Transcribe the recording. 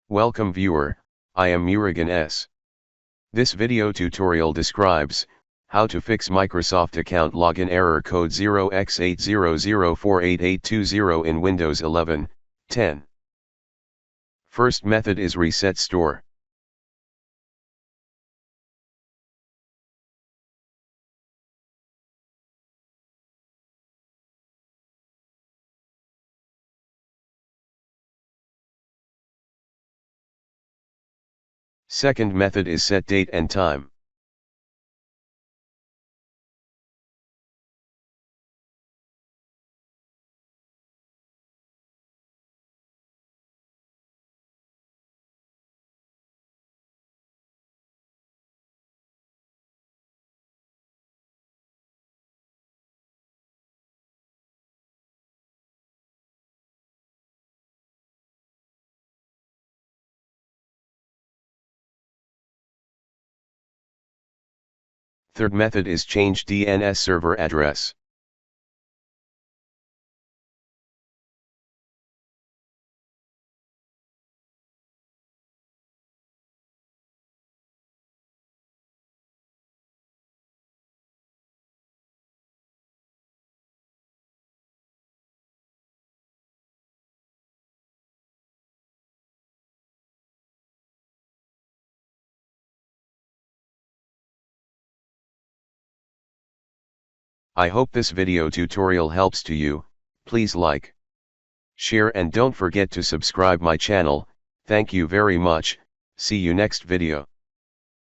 Welcome viewer, I am Murugan S. This video tutorial describes how to fix Microsoft account login error code 0x80048820 in Windows 11, 10. First method is Reset Store. Second method is Set Date and Time. Third method is Change DNS server address. I hope this video tutorial helps to you. Please like, share and don't forget to subscribe my channel. Thank you very much. See you next video.